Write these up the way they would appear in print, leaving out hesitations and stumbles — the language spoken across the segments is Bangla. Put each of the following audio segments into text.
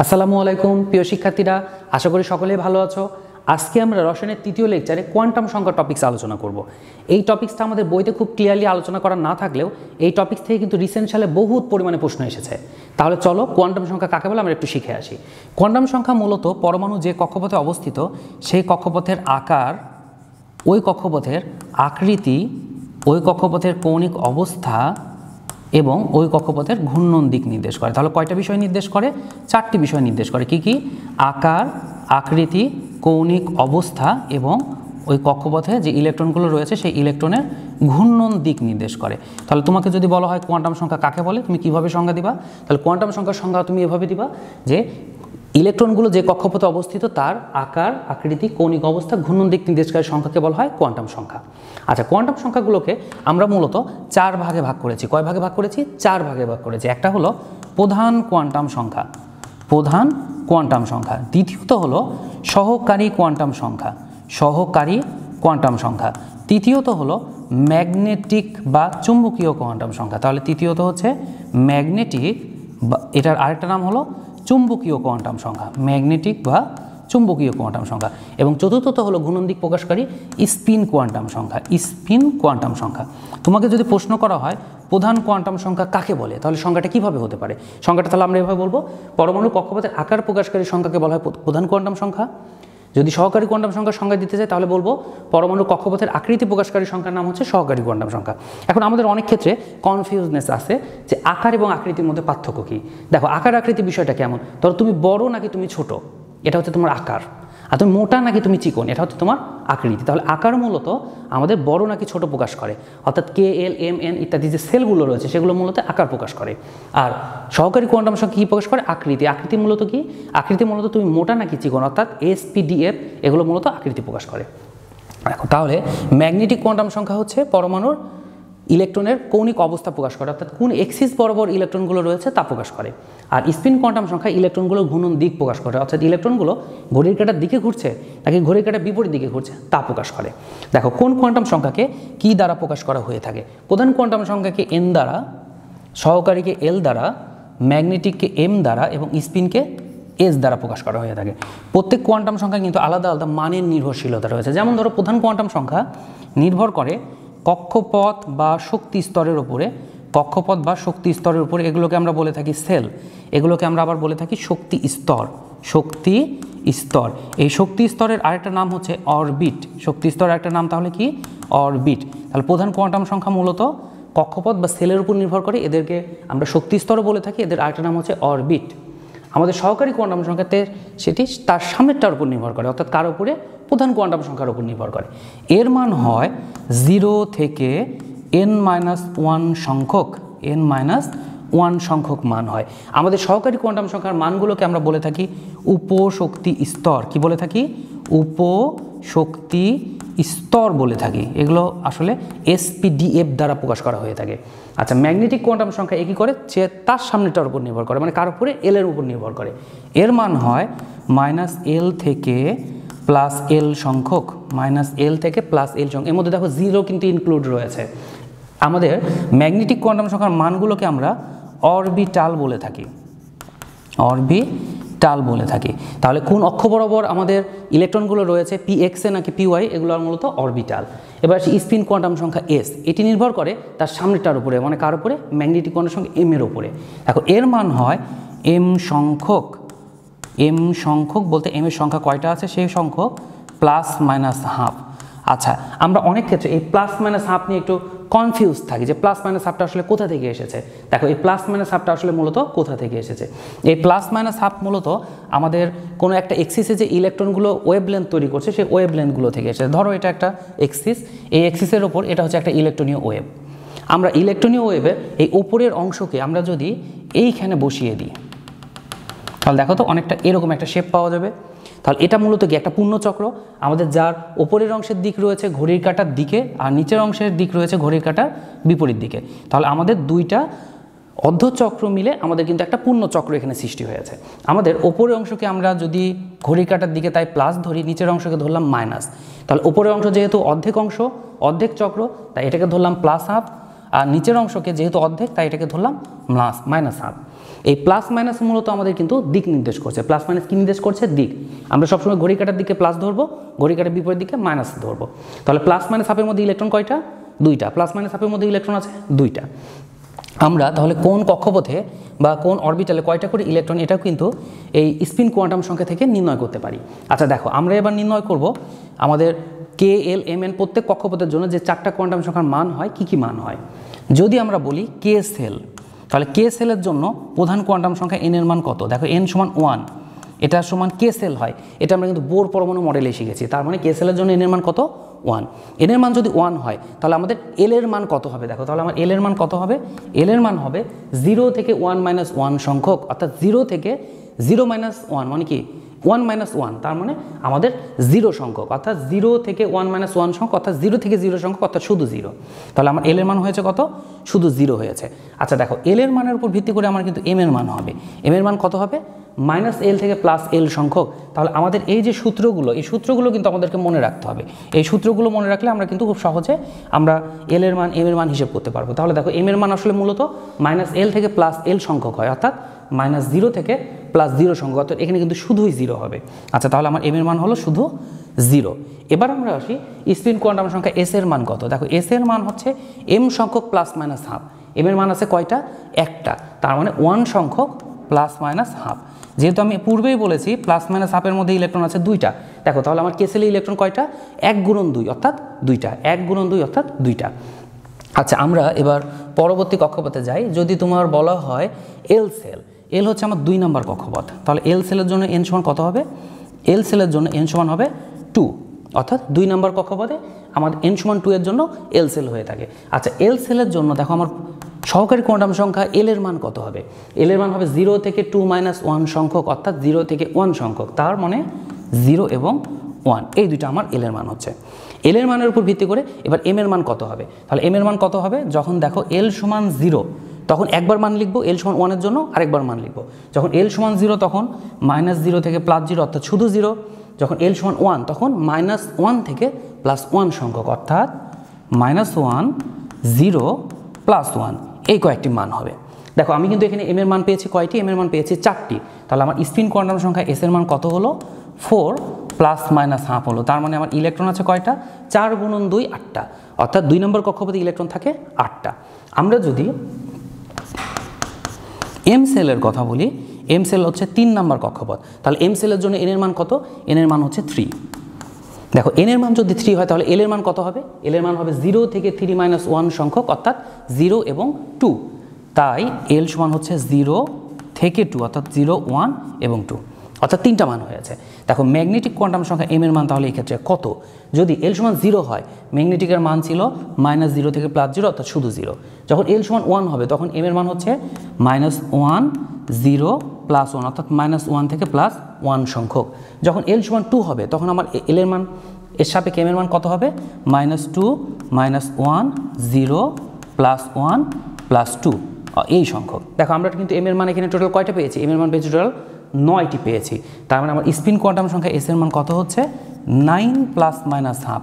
আসসালামু আলাইকুম প্রিয় শিক্ষার্থীরা, আশা করি সকলেই ভালো আছো। আজকে আমরা রসায়নের তৃতীয় লেকচারে কোয়ান্টাম সংখ্যা টপিকস আলোচনা করব। এই টপিকসটা আমাদের বইতে খুব ক্লিয়ারলি আলোচনা করা না থাকলেও এই টপিকস থেকে কিন্তু রিসেন্ট সালে বহুত পরিমাণে প্রশ্ন এসেছে। তাহলে চলো কোয়ান্টাম সংখ্যা কাকে বলে আমরা একটু শিখে আসি। কোয়ান্টাম সংখ্যা মূলত পরমাণু যে কক্ষপথে অবস্থিত সেই কক্ষপথের আকার, ওই কক্ষপথের আকৃতি, ওই কক্ষপথের কৌণিক অবস্থা এবং ওই কক্ষপথের ঘূর্ণন দিক নির্দেশ করে। তাহলে কয়টা বিষয় নির্দেশ করে? চারটি বিষয় নির্দেশ করে। কি কি? আকার, আকৃতি, কৌণিক অবস্থা এবং ওই কক্ষপথে যে ইলেকট্রনগুলো রয়েছে সেই ইলেকট্রনের ঘূর্ণন দিক নির্দেশ করে। তাহলে তোমাকে যদি বলা হয় কোয়ান্টাম সংখ্যা কাকে বলে, তুমি কিভাবে সংজ্ঞা দিবা? তাহলে কোয়ান্টাম সংখ্যার সংজ্ঞা তুমি এভাবে দিবা যে ইলেকট্রনগুলো যে কক্ষপথে অবস্থিত তার আকার, আকৃতি, কৌণিক অবস্থা, ঘূর্ণন দিক নির্দেশকারী সংখ্যাকে বলা হয় কোয়ান্টাম সংখ্যা। আচ্ছা, কোয়ান্টাম সংখ্যাগুলোকে আমরা মূলত চার ভাগে ভাগ করেছি। কয় ভাগে ভাগ করেছি? চার ভাগে ভাগ করেছি। একটা হলো প্রধান কোয়ান্টাম সংখ্যা, প্রধান কোয়ান্টাম সংখ্যা। দ্বিতীয়ত হলো সহকারী কোয়ান্টাম সংখ্যা, সহকারী কোয়ান্টাম সংখ্যা। তৃতীয়ত হলো ম্যাগনেটিক বা চুম্বকীয় কোয়ান্টাম সংখ্যা। তাহলে তৃতীয়ত হচ্ছে ম্যাগনেটিক, বা এটার আরেকটা নাম হলো চুম্বকীয় কোয়ান্টাম সংখ্যা, ম্যাগনেটিক বা চুম্বকীয় কোয়ান্টাম সংখ্যা। এবং চতুর্থত হলো ঘূর্ণন দিক প্রকাশকারী স্পিন কোয়ান্টাম সংখ্যা, স্পিন কোয়ান্টাম সংখ্যা। তোমাকে যদি প্রশ্ন করা হয় প্রধান কোয়ান্টাম সংখ্যা কাকে বলে, তাহলে সংখ্যাটা কিভাবে হতে পারে? সংখ্যাটা তাহলে আমরা এভাবে বলবো, পরমাণু কক্ষপথের আকার প্রকাশকারী সংখ্যাকে বলা হয় প্রধান কোয়ান্টাম সংখ্যা। যদি সহকারী কোয়ান্টাম সংখ্যার সংজ্ঞা দিতে চাই তাহলে বলবো পরমাণু কক্ষপথের আকৃতি প্রকাশকারী সংখ্যার নাম হচ্ছে সহকারী কোয়ান্টাম সংখ্যা। এখন আমাদের অনেক ক্ষেত্রে কনফিউজনেস আছে যে আকার এবং আকৃতির মধ্যে পার্থক্য কী। দেখো, আকার আকৃতি বিষয়টা কেমন? ধরো তুমি বড় নাকি তুমি ছোট, এটা হচ্ছে তোমার আকার। আর তুমি মোটা নাকি তুমি চিকন, এটা হচ্ছে তোমার আকৃতি। তাহলে আকার মূলত আমাদের বড় নাকি ছোট প্রকাশ করে, অর্থাৎ কে, এল, এম, এন ইত্যাদি যে সেলগুলো রয়েছে সেগুলো মূলত আকার প্রকাশ করে। আর সহকারী কোয়ান্টাম সংখ্যা কী প্রকাশ করে? আকৃতি। আকৃতি মূলত কি? আকৃতি মূলত তুমি মোটা নাকি চিকন, অর্থাৎ এস, পি, ডি, এফ এগুলো মূলত আকৃতি প্রকাশ করে। দেখো, তাহলে ম্যাগনেটিক কোয়ান্টাম সংখ্যা হচ্ছে পরমাণুর ইলেকট্রনের কৌণিক অবস্থা প্রকাশ করে, অর্থাৎ কোন এক্সিস বরাবর ইলেকট্রনগুলো রয়েছে তা প্রকাশ করে। আর স্পিন কোয়ান্টাম সংখ্যা ইলেকট্রনগুলোর ঘূর্ণন দিক প্রকাশ করে, অর্থাৎ ইলেকট্রনগুলো ঘড়ির কাঁটার দিকে ঘুরছে নাকি ঘড়ির কাঁটার বিপরীত দিকে ঘুরছে তা প্রকাশ করে। দেখো, কোন কোয়ান্টাম সংখ্যাকে কি দ্বারা প্রকাশ করা হয়ে থাকে? প্রধান কোয়ান্টাম সংখ্যাকে এন দ্বারা, সহকারীকে এল দ্বারা, ম্যাগনেটিককে এম দ্বারা এবং স্পিনকে এস দ্বারা প্রকাশ করা হয়ে থাকে। প্রত্যেক কোয়ান্টাম সংখ্যা কিন্তু আলাদা আলাদা মানের নির্ভরশীলতা রয়েছে। যেমন ধরো, প্রধান কোয়ান্টাম সংখ্যা নির্ভর করে কক্ষপথ বা শক্তি স্তরের উপরে, কক্ষপথ বা শক্তি স্তরের উপরে, এগুলোকে আমরা বলে থাকি সেল, এগুলোকে আমরা আবার বলে থাকি শক্তি স্তর, শক্তি স্তর। এই শক্তি স্তরের আরেকটা নাম হচ্ছে অরবিট, শক্তি স্তরের একটা নাম তাহলে কি? অরবিট। তাহলে প্রধান কোয়ান্টাম সংখ্যা মূলত কক্ষপথ বা সেলের উপর নির্ভর করে, এদেরকে আমরা শক্তি স্তরও বলে থাকি, এদের আরেকটা নাম হচ্ছে অরবিট। আমাদের সহকারী কোয়ান্টাম সংখ্যাতে সেটি তার সামনেরটার উপর নির্ভর করে, অর্থাৎ কার উপরে? প্রধান কোয়ান্টাম সংখ্যার উপর নির্ভর করে। এর মান হয় 0 থেকে n-1 সংখ্যক, n-1 সংখ্যক মান হয়। আমাদের সহকারী কোয়ান্টাম সংখ্যার মানগুলোকে আমরা বলে থাকি উপশক্তি স্তর। কি বলে থাকি? উপশক্তি স্তর বলে থাকি। এগুলো আসলে এসপিডিএফ দ্বারা প্রকাশ করা হয়ে থাকে। আচ্ছা, ম্যাগনেটিক কোয়ান্টাম সংখ্যা একই করে যে তার সামনেটার উপর নির্ভর করে, মানে কার উপরে? এল এর উপর নির্ভর করে। এর মান হয় -L থেকে +L সংখ্যক, -L থেকে +L সংখ্যক। এর মধ্যে দেখো 0 কিন্তু ইনক্লুড রয়েছে। আমাদের ম্যাগনেটিক কোয়ান্টাম সংখ্যার মানগুলোকে আমরা অরবিটাল বলে থাকি, অরবিটাল বলে থাকি। তাহলে কোন অক্ষ বরাবর আমাদের ইলেকট্রনগুলো রয়েছে, PX নাকি PY, এগুলো মূলত অরবিটাল। এবার স্পিন কোয়ান্টাম সংখ্যা S, এটি নির্ভর করে তার সামনেটার উপরে, মানে কার উপরে? ম্যাগনেটিক কোয়ান্টাম সংখ্যা M এর উপরে। দেখো, এর মান হয় M সংখ্যক, M সংখ্যক বলতে M এর সংখ্যা কয়টা আছে সেই সংখ্যক +-1/2। আচ্ছা, আমরা অনেক ক্ষেত্রে এই +-1/2 নিয়ে একটু কনফিউজ থাকি যে +-1/2টা আসলে কোথা থেকে এসেছে। দেখো, এই +-1/2টা আসলে মূলত কোথা থেকে এসেছে? এই +-1/2 মূলত আমাদের কোনো একটা এক্সিসে যে ইলেকট্রনগুলো ওয়েভলেন্থ তৈরি করছে সেই ওয়েভলেন্থগুলো থেকে এসেছে। ধরো এটা একটা এক্সিস, এই এক্সিসের ওপর এটা হচ্ছে একটা ইলেকট্রনীয় ওয়েভ। আমরা ইলেকট্রনীয় ওয়েভের এই ওপরের অংশকে আমরা যদি এইখানে বসিয়ে দিই তাহলে দেখো তো অনেকটা এরকম একটা শেপ পাওয়া যাবে। তাহলে এটা মূলত কি? একটা পূর্ণচক্র, আমাদের যার ওপরের অংশের দিক রয়েছে ঘড়ির কাঁটার দিকে আর নিচের অংশের দিক রয়েছে ঘড়ির কাঁটার বিপরীত দিকে। তাহলে আমাদের দুইটা অর্ধচক্র মিলে আমাদের কিন্তু একটা পূর্ণচক্র এখানে সৃষ্টি হয়েছে। আমাদের ওপরের অংশকে আমরা যদি ঘড়ির কাঁটার দিকে তাই প্লাস ধরি, নিচের অংশকে ধরলাম মাইনাস। তাহলে ওপরের অংশ যেহেতু অর্ধেক অংশ, অর্ধেক চক্র, তাই এটাকে ধরলাম +1/2, আর নিচের অংশকে যেহেতু অর্ধেক তাই এটাকে ধরলাম -1/2। এই প্লাস মাইনাস মূলত আমাদের কিন্তু দিক নির্দেশ করছে। প্লাস মাইনাস কি নির্দেশ করছে? দিক। আমরা সবসময় ঘড়ি কাটার দিকে প্লাস ধরবো, ঘড়ি কাটার বিপরীত দিকে মাইনাস ধরবো। তাহলে প্লাস মাইনাস হাফের মধ্যে ইলেকট্রন কয়টা? 2টা। প্লাস মাইনাস হাফের মধ্যে ইলেকট্রন আছে 2টা। আমরা তাহলে কোন কক্ষপথে বা কোন অরবিটালে কয়টা করে ইলেকট্রন, এটাও কিন্তু এই স্পিন কোয়ান্টাম সংখ্যা থেকে নির্ণয় করতে পারি। আচ্ছা দেখো, আমরা এবার নির্ণয় করব আমাদের কে এল এম এন প্রত্যেক কক্ষপথের জন্য যে 4টা কোয়ান্টাম সংখ্যার মান হয়, কি কি মান হয়। যদি আমরা বলি কে সেল, তাহলে কে সেলের জন্য প্রধান কোয়ান্টাম সংখ্যা এন এর মান কত? দেখো এন সমান 1, এটা সমান কে সেল হয়। এটা আমরা কিন্তু বোর পরমাণু মডেলে শিখেছি। তার মানে কে সেলের জন্য এন এর মান কত? 1। এন এর মান যদি 1 হয় তাহলে আমাদের এল এর মান কত হবে? দেখো তাহলে আমার এল এর মান কত হবে? এল এর মান হবে 0 থেকে 1 - 1 সংখ্যক, অর্থাৎ 0 থেকে 0 - 1 মানে কি 1 - 1, তার মানে আমাদের 0 সংখ্যক, অর্থাৎ 0 থেকে 1 - 1 সংখ্যক, অর্থাৎ 0 থেকে 0 সংখ্যক, অর্থাৎ শুধু 0। তাহলে আমার এল এর মান হয়েছে কত? শুধু 0 হয়েছে। আচ্ছা দেখো, এল এর মানের উপর ভিত্তি করে আমার কিন্তু এম এর মান হবে। এম এর মান কত হবে? -l থেকে +l সংখ্যক। তাহলে আমাদের এই যে সূত্রগুলো, এই সূত্রগুলো কিন্তু আমাদেরকে মনে রাখতে হবে। এই সূত্রগুলো মনে রাখলে আমরা কিন্তু খুব সহজে আমরা এল এর মান এম এর মান হিসেব করতে পারবো। তাহলে দেখো এম এর মান আসলে মূলত -l থেকে +l সংখ্যক হয়, অর্থাৎ -0 থেকে +0 সংখ্যক, অর্থাৎ এখানে কিন্তু শুধুই 0 হবে। আচ্ছা তাহলে আমার এম এর মান হলো শুধু 0। এবার আমরা আসি স্পিন কোয়ান্টাম সংখ্যা এস এর মান কত। দেখো এস এর মান হচ্ছে m সংখ্যক +-হাফ। এম এর মান আছে কয়টা? একটা, তার মানে 1 সংখ্যক +-হাফ। যেহেতু আমি পূর্বেই বলেছি +-হাফের মধ্যে ইলেকট্রন আছে 2টা। দেখো তাহলে আমার কে সেলে ইলেকট্রন কয়টা? 1 × 2 অর্থাৎ 2টা, 1 × 2 অর্থাৎ 2টা। আচ্ছা আমরা এবার পরবর্তী কক্ষপথে যাই। যদি তোমার বলা হয় এল সেল, এল হচ্ছে আমার 2 নম্বর কক্ষপথ, তাহলে এল সেলের জন্য এন সমান কত হবে? এল সেলের জন্য এন সমান হবে 2, অর্থাৎ 2 নম্বর কক্ষপথে আমাদের এন সমান 2 এর জন্য এল সেল হয়ে থাকে। আচ্ছা এল সেলের জন্য দেখো আমার সহকারী কোয়ান্টাম সংখ্যা এল এর মান কত হবে? এল এর মান হবে 0 থেকে 2 - 1 সংখ্যক, অর্থাৎ 0 থেকে 1 সংখ্যক, তার মানে 0 এবং 1, এই দুইটা আমার এল এর মান হচ্ছে। এল এর মানের উপর ভিত্তি করে এবার এম এর মান কত হবে? তাহলে এম এর মান কত হবে? যখন দেখো এল সমান 0 তখন একবার মান লিখবো, এল সমান 1 এর জন্য আরেকবার মান লিখবো। যখন এল সমান 0 তখন -0 থেকে +0 অর্থাৎ শুধু 0। যখন এল সমান 1 তখন -1 থেকে +1 সংখ্যক, অর্থাৎ -1 0 +1, এই কয়েকটি মান হবে। দেখো আমি কিন্তু এখানে এম এর মান পেয়েছি কয়টি? এম এর মান পেয়েছি 4টি। তাহলে আমার স্পিন কোয়ান্টাম সংখ্যা এস এর মান কত হলো? 4 +-হাফ হলো। তার মানে আমার ইলেকট্রন আছে কয়টা? 4 × 2 8টা, অর্থাৎ 2 নম্বর কক্ষপথে ইলেকট্রন থাকে 8টা। আমরা যদি এম সেলের কথা বলি, এম সেল হচ্ছে 3 নম্বর কক্ষপথ, তাহলে এম সেলের জন্য এন এর মান কত? এন এর মান হচ্ছে 3। দেখো এন এর মান যদি 3 হয় তাহলে এল এর মান কত হবে? এল এর মান হবে 0 থেকে 3 - 1 সংখ্যক, অর্থাৎ 0 এবং 2। তাই এল সমান হচ্ছে 0 থেকে 2, অর্থাৎ 0, 1 এবং 2, অর্থাৎ 3টা মান হয়েছে। দেখো ম্যাগনেটিক কোয়ান্টাম সংখ্যা এম এর মান তাহলে এই ক্ষেত্রে কত? যদি এল সমান 0 হয়, ম্যাগনেটিকের মান ছিল -0 থেকে +0, অর্থাৎ শুধু 0। যখন এল সমান 1 হবে তখন এম এর মান হচ্ছে -1 0 +1, অর্থাৎ -1 থেকে +1 সংখ্যক। যখন এল সমান 2 হবে তখন আমার এল এর মান এর সাপেক্ষে এম এর মান কত হবে? -2 -1 0 +1 +2, এই সংখ্যক। দেখো আমরা কিন্তু এম এর মান এখানে টোটাল কয়টা পেয়েছি? এম এর মান পেয়েছি টোটাল 9টি পেয়েছি। তার মানে আমার স্পিন কোয়ান্টাম সংখ্যা এস এর মান কত হচ্ছে? 9 +-হাফ,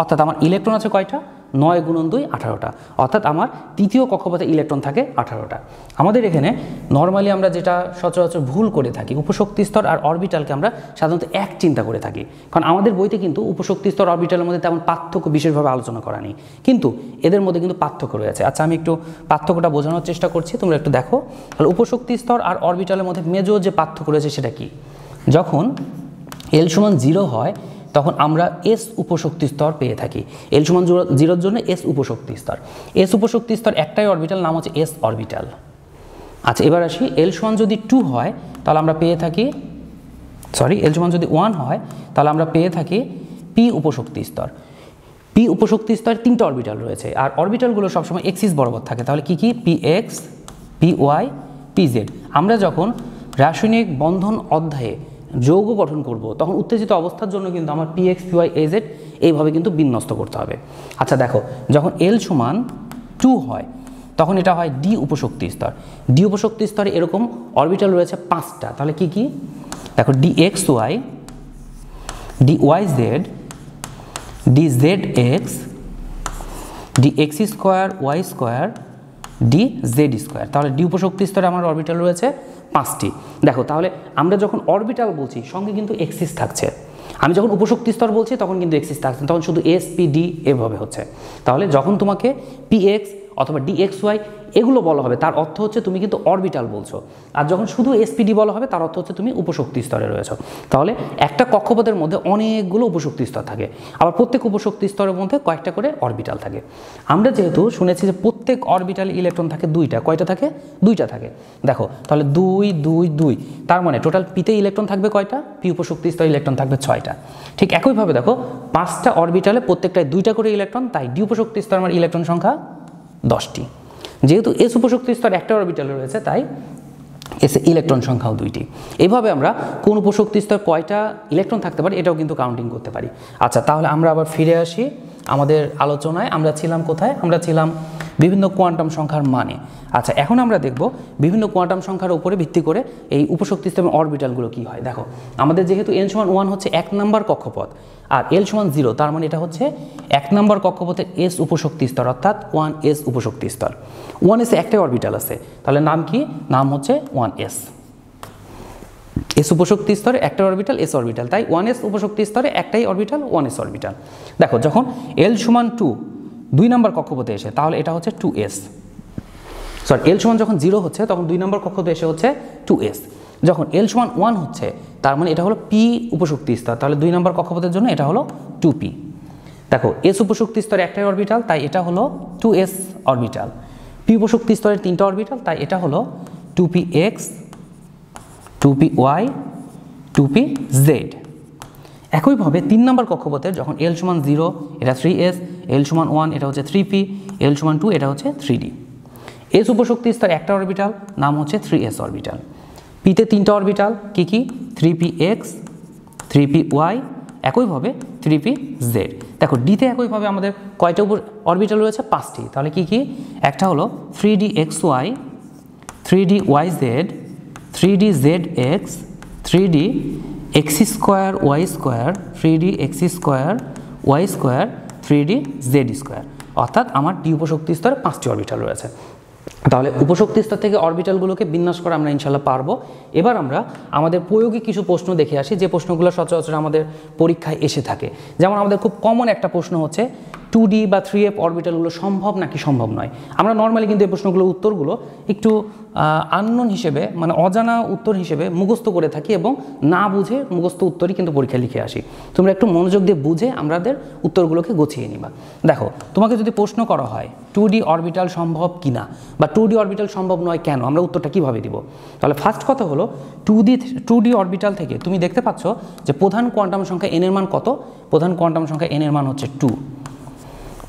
অর্থাৎ আমার ইলেকট্রন আছে কয়টা? 9 × 2 18টা, অর্থাৎ আমার তৃতীয় কক্ষপথে ইলেকট্রন থাকে 18টা। আমাদের এখানে নর্মালি আমরা যেটা সচরাচর ভুল করে থাকি, উপশক্তি স্তর আর অরবিটালকে আমরা সাধারণত এক চিন্তা করে থাকি, কারণ আমাদের বইতে কিন্তু উপশক্তি স্তর অরবিটালের মধ্যে তেমন পার্থক্য বিশেষভাবে আলোচনা করা নেই, কিন্তু এদের মধ্যে কিন্তু পার্থক্য রয়েছে। আচ্ছা আমি একটু পার্থক্যটা বোঝানোর চেষ্টা করছি, তোমরা একটু দেখো। তাহলে উপশক্তি স্তর আর অরবিটালের মধ্যে মেজর যে পার্থক্য রয়েছে সেটা কি? যখন এল সমান 0 হয় তখন আমরা এস উপশক্তি স্তর পেয়ে থাকি। এল সমান 0-এর জন্য এস উপশক্তি স্তর। এস উপশক্তি স্তর একটাই অরবিটাল, নাম হচ্ছে এস অরবিটাল। আচ্ছা এবার আসি, এল সমান যদি 2 হয় তাহলে আমরা পেয়ে থাকি, এল সমান যদি 1 হয় তাহলে আমরা পেয়ে থাকি পি উপশক্তি স্তর। পি উপশক্তি স্তর 3টা অরবিটাল রয়েছে, আর অরবিটালগুলো সবসময় এক্সিস বরাবর থাকে। তাহলে কি কি? P x, p y, p z. আমরা যখন রাসায়নিক বন্ধন অধ্যায়ে যৌগ গঠন করব তখন উত্তেজিত অবস্থার জন্য কিন্তু আমার p x, p y, a z এইভাবে কিন্তু বিন্যস্ত করতে হবে। আচ্ছা দেখো যখন এল সমান 2 হয় তখন এটা হয় ডি উপশক্তি স্তর। ডি উপশক্তি স্তরে এরকম অরবিটাল রয়েছে 5টা। তাহলে কি কি? দেখো d x y, d y z, d z x, d x square y square, d z square. তাহলে ডি উপশক্তি স্তরে আমার অরবিটাল রয়েছে 5টি। দেখো তাহলে আমরা যখন অরবিটাল বলছি সঙ্গে কিন্তু এক্সিস থাকছে, আমি যখন উপশক্তি স্তর বলছি তখন কিন্তু এক্সিস থাকছে, তখন শুধু এস পি ডি এভাবে হচ্ছে। তাহলে যখন তোমাকে পি এক্স অথবা ডি এক্স ওয়াই এগুলো বলা হবে তার অর্থ হচ্ছে তুমি কিন্তু অরবিটাল বলছো, আর যখন শুধু এসপিডি বলা হবে তার অর্থ হচ্ছে তুমি উপশক্তি স্তরে রয়েছো। তাহলে একটা কক্ষপথের মধ্যে অনেকগুলো উপশক্তি স্তর থাকে, আবার প্রত্যেক উপশক্তি স্তরের মধ্যে কয়েকটা করে অরবিটাল থাকে। আমরা যেহেতু শুনেছি যে প্রত্যেক অরবিটাল ইলেকট্রন থাকে 2টা, কয়টা থাকে? 2টা থাকে। দেখো তাহলে 2 2 2, তার মানে টোটাল পিতে ইলেকট্রন থাকবে কয়টা? পি উপশক্তি স্তরে ইলেকট্রন থাকবে 6টা। ঠিক একইভাবে দেখো 5টা অরবিটালে প্রত্যেকটায় 2টা করে ইলেকট্রন, তাই ডি উপশক্তি স্তরে আমার ইলেকট্রন সংখ্যা 10টি। যেহেতু এস উপশক্তি স্তর একটা অরবিটালে রয়েছে তাই এস ইলেকট্রন সংখ্যাও 2টি। এইভাবে আমরা কোন উপশক্তি স্তর কয়টা ইলেকট্রন থাকতে পারে এটাও কিন্তু কাউন্টিং করতে পারি। আচ্ছা তাহলে আমরা আবার ফিরে আসি আমাদের আলোচনায়। আমরা ছিলাম কোথায়? আমরা ছিলাম বিভিন্ন কোয়ান্টাম সংখ্যার মানে। আচ্ছা এখন আমরা দেখব বিভিন্ন কোয়ান্টাম সংখ্যার উপরে ভিত্তি করে এই উপশক্তি স্তরের অরবিটালগুলো কি হয়। দেখো আমাদের যেহেতু n = 1 হচ্ছে 1 নম্বর কক্ষপথ আর l = 0, তার মানে এটা হচ্ছে 1 নম্বর কক্ষপথের s উপশক্তি স্তর, অর্থাৎ 1s উপশক্তি স্তর। 1s এ একটাই অরবিটাল আছে, তাহলে নাম কি? নাম হচ্ছে 1s। এস উপশক্তি স্তরে একটা অরবিটাল এস অরবিটাল, তাই 1s উপশক্তি স্তরে একটাই অরবিটাল 1s অরবিটাল। দেখো যখন l = 2 2 নম্বর কক্ষপথে এসে তাহলে এটা হচ্ছে 2s, সরি l = যখন 0 হচ্ছে তখন 2 নম্বর কক্ষপথে এসে হচ্ছে 2s। যখন l = 1 হচ্ছে তার মানে এটা হলো p উপশক্তি স্তর, তাহলে 2 নম্বর কক্ষপথের জন্য এটা হলো 2p। দেখো s উপশক্তি স্তরে একটাই অরবিটাল তাই এটা হলো 2s অরবিটাল। p উপশক্তি স্তরের 3টা অরবিটাল তাই এটা হলো 2px 2py 2pz। একইভাবে 3 নম্বর কক্ষপথের যখন l = 0 এটা 3s, l = 1 এটা হচ্ছে 3p, l = 2 এটা হচ্ছে 3d। s উপশক্তি স্তর একটা অরবিটাল, নাম হচ্ছে 3s অরবিটাল। পিতে 3টা অরবিটাল কি কি? 3px 3py একইভাবে 3pz। দেখো ডিতে একইভাবে আমাদের কয়টা অরবিটাল রয়েছে? 5টি। তাহলে কি কি? একটা হলো 3dxy 3dyz 3dzx 3dx² y² 3dx² y² 3dz², অর্থাৎ আমার ডি উপশক্তি স্তরে 5টি অরবিটাল রয়েছে। তাহলে উপশক্তি স্তর থেকে অরবিটালগুলোকে বিন্যাস করা আমরা ইনশাল্লাহ পারবো। এবার আমরা আমাদের প্রয়োগিক কিছু প্রশ্ন দেখে আসি যে প্রশ্নগুলো সচরাচর আমাদের পরীক্ষায় এসে থাকে। যেমন আমাদের খুব কমন একটা প্রশ্ন হচ্ছে 2D বা 3F অরবিটালগুলো সম্ভব নাকি সম্ভব নয়। আমরা নর্মালি কিন্তু এই প্রশ্নগুলোর উত্তরগুলো একটু আননোন হিসেবে, মানে অজানা উত্তর হিসেবে মুখস্থ করে থাকি এবং না বুঝে মুখস্থ উত্তরই কিন্তু পরীক্ষায় লিখে আসি। তোমরা একটু মনোযোগ দিয়ে বুঝে আমাদের উত্তরগুলোকে গুছিয়ে নিবা। দেখো তোমাকে যদি প্রশ্ন করা হয় 2D অরবিটাল সম্ভব কিনা বা 2D অরবিটাল সম্ভব নয় কেন, আমরা উত্তরটা কিভাবে দিব? তাহলে ফার্স্ট কথা হলো 2D অরবিটাল থেকে তুমি দেখতে পাচ্ছ যে প্রধান কোয়ান্টাম সংখ্যা n এর মান কত? প্রধান কোয়ান্টাম সংখ্যা n এর মান হচ্ছে 2।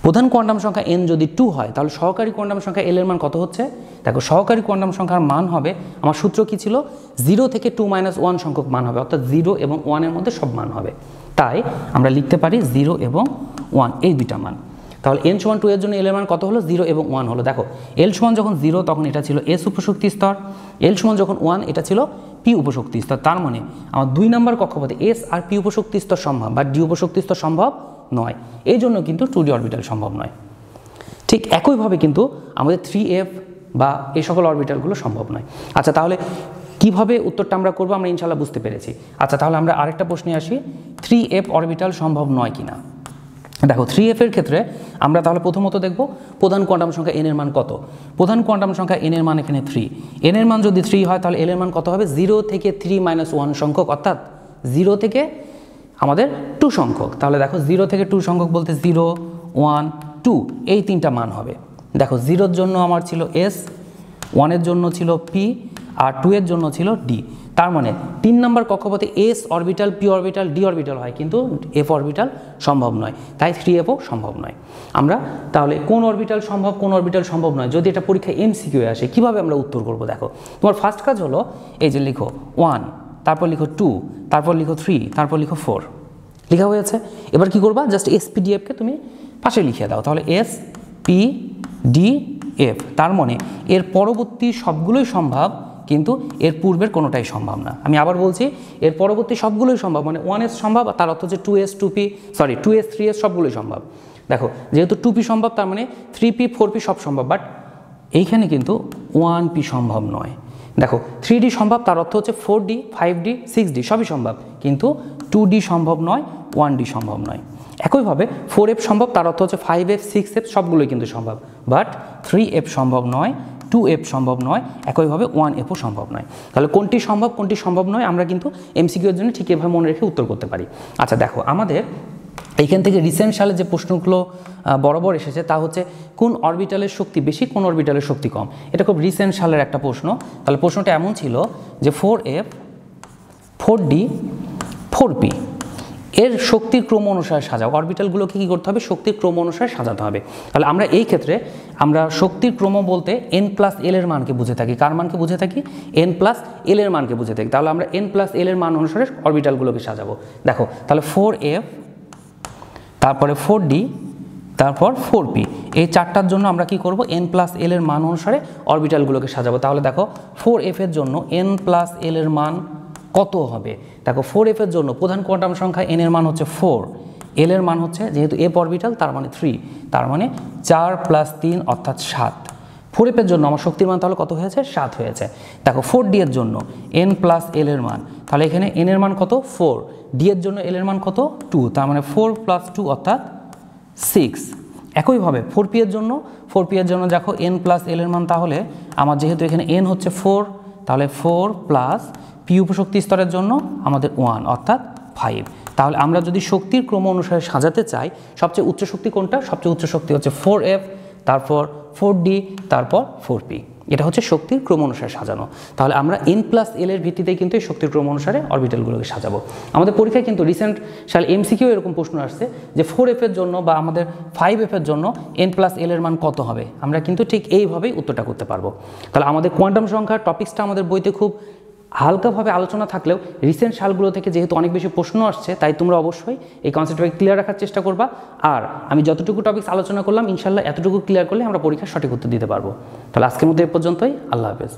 প্রধান কোয়ান্টাম সংখ্যা n যদি 2 হয় তাহলে সহকারী কোয়ান্টাম সংখ্যা l এর মান কত হচ্ছে? দেখো সহকারী কোয়ান্টাম সংখ্যার মান হবে, আমার সূত্র কি ছিল? 0 থেকে 2 - 1 সংখ্যক মান হবে, অর্থাৎ 0 এবং 1 এর মধ্যে সব মান হবে। তাই আমরা লিখতে পারি 0 এবং 1 এই দুইটা মান। তাহলে n = 2 এর জন্য l এর মান কত হলো? 0 এবং 1 হলো। দেখো l = যখন 0 তখন এটা ছিল s উপশক্তি স্তর, l = যখন 1 এটা ছিল p উপশক্তি স্তর। তার মানে আমার 2 নম্বর কক্ষপথে s আর p উপশক্তি স্তর সম্ভব বা d উপশক্তি স্তর সম্ভব নয়, এই জন্য কিন্তু 2D অরবিটাল সম্ভব নয়। ঠিক একইভাবে কিন্তু আমাদের 3f বা এই সকল অরবিটালগুলো সম্ভব নয়। আচ্ছা তাহলে কিভাবে উত্তরটা আমরা করবো আমরা ইনশাল্লাহ বুঝতে পেরেছি। আচ্ছা তাহলে আমরা আরেকটা প্রশ্নে আসি, 3f অরবিটাল সম্ভব নয় কিনা। দেখো 3f এর ক্ষেত্রে আমরা তাহলে প্রথমত দেখব প্রধান কোয়ান্টাম সংখ্যা n এর মান কত। প্রধান কোয়ান্টাম সংখ্যা n এর মান এখানে 3, n এর মান যদি 3 হয় তাহলে l এর মান কত হবে? 0 থেকে 3 - 1 সংখ্যক, অর্থাৎ 0 থেকে আমাদের 2 সংখ্যক। তাহলে দেখো 0 থেকে 2 সংখ্যক বলতে 0 1 2 এই 3টা মান হবে। দেখো 0 এর জন্য আমার ছিল s, 1 এর জন্য ছিল p আর 2 এর জন্য ছিল d। তার মানে 3 নম্বর কক্ষপথে s orbital p orbital d orbital হয়, কিন্তু f অরবিটাল সম্ভব নয়, তাই 3fও সম্ভব নয়। আমরা তাহলে কোন অরবিটাল সম্ভব কোন অরবিটাল সম্ভব নয় যদি এটা পরীক্ষায় MCQ আসে কিভাবে আমরা উত্তর করব? দেখো তোমার ফার্স্ট কাজ হলো এই যে লিখো 1, তারপর লিখো 2, তারপর লিখো 3, তারপর লিখো 4। লেখা হয়েছে। এবার কি করবা? জাস্ট SPDFকে তুমি পাশে লিখে দাও। তাহলে SPDF, তার মানে এর পরবর্তী সবগুলোই সম্ভব কিন্তু এর পূর্বের কোনোটাই সম্ভব না। আমি আবার বলছি, এর পরবর্তী সবগুলোই সম্ভব, মানে 1s সম্ভব, তার অর্থ হচ্ছে 2s 3s সবগুলোই সম্ভব। দেখো যেহেতু 2p সম্ভব তার মানে 3p 4p সব সম্ভব, বাট এইখানে কিন্তু 1p সম্ভব নয়। দেখো 3d সম্ভব, তার অর্থ হচ্ছে 4d 5d 6d সবই সম্ভব, কিন্তু 2d সম্ভব নয়, 1d সম্ভব নয়। একইভাবে 4f সম্ভব, তার অর্থ হচ্ছে 5f 6f সবগুলোই কিন্তু সম্ভব, বাট 3f সম্ভব নয়, 2f সম্ভব নয়, একইভাবে 1fও সম্ভব নয়। তাহলে কোনটি সম্ভব কোনটি সম্ভব নয় আমরা কিন্তু এমসিকিউ এর জন্য ঠিক এভাবে মনে রেখে উত্তর করতে পারি। আচ্ছা দেখো, আমাদের এইখান থেকে রিসেন্ট সালে যে প্রশ্নগুলো বরাবর এসেছে তা হচ্ছে কোন অরবিটালের শক্তি বেশি, কোন অরবিটালের শক্তি কম। এটা খুব রিসেন্ট সালের একটা প্রশ্ন। তাহলে প্রশ্নটা এমন ছিল যে 4f 4d 4p এর শক্তির ক্রম অনুসারে সাজাও। অরবিটালগুলোকে কী করতে হবে, শক্তির ক্রম অনুসারে সাজাতে হবে। তাহলে আমরা এই ক্ষেত্রে আমরা শক্তির ক্রম বলতে n+l এর মানকে বুঝে থাকি। কার মানকে বুঝে থাকি? n+l এর মানকে বুঝে থাকি। তাহলে আমরা n+l এর মান অনুসারে অরবিটালগুলোকে সাজাবো। দেখো তাহলে 4f, তারপরে 4d, তারপর 4p, এই চারটার জন্য আমরা কি করব, n+l এর মান অনুসারে অরবিটালগুলোকে সাজাবো। তাহলে দেখো 4f এর জন্য n+l এর মান কত হবে? দেখো 4f এর জন্য প্রধান কোয়ান্টাম সংখ্যা n এর মান হচ্ছে 4, l এর মান হচ্ছে যেহেতু f অরবিটাল তার মানে 3, তার মানে 4 + 3 অর্থাৎ 7। 4f এর জন্য আমার শক্তির মান তাহলে কত হয়েছে? 7 হয়েছে। দেখো 4d এর জন্য n+l এর মান, তাহলে এখানে n এর মান কত? 4, d এর জন্য l এর মান কত? 2, তার মানে 4 + 2 অর্থাৎ 6। একইভাবে 4p এর জন্য দেখো n+l এর মান, তাহলে আমার যেহেতু এখানে n হচ্ছে 4, তাহলে 4 + p উপশক্তি স্তরের জন্য আমাদের 1 অর্থাৎ 5। তাহলে আমরা যদি শক্তির ক্রম অনুসারে সাজাতে চাই, সবচেয়ে উচ্চ শক্তি কোনটা? সবচেয়ে উচ্চ শক্তি হচ্ছে 4f, তারপর 4d, তারপর 4p। এটা হচ্ছে শক্তির ক্রম অনুসারে সাজানো। তাহলে আমরা n+l এর ভিত্তিতে কিন্তু এই শক্তির ক্রম অনুসারে অরবিটালগুলোকে সাজাবো। আমাদের পরীক্ষায় কিন্তু রিসেন্ট সাল এমসিকিউ এরকম প্রশ্ন আসছে যে 4f এর জন্য বা আমাদের 5f এর জন্য n+l এর মান কত হবে। আমরা কিন্তু ঠিক এইভাবেই উত্তরটা করতে পারবো। তাহলে আমাদের কোয়ান্টাম সংখ্যার টপিক্সটা আমাদের বইতে খুব হালকাভাবে আলোচনা থাকলেও রিসেন্ট সালগুলো থেকে যেহেতু অনেক বেশি প্রশ্ন আসছে, তাই তোমরা অবশ্যই এই কনসেপ্টটাকে ক্লিয়ার রাখার চেষ্টা করবা। আর আমি যতটুকু টপিক্স আলোচনা করলাম ইনশাল্লাহ এতটুকু ক্লিয়ার করলে আমরা পরীক্ষার সঠিক উত্তর দিতে পারবো। তাহলে আজকের মধ্যে এ পর্যন্তই। আল্লাহ হাফেজ।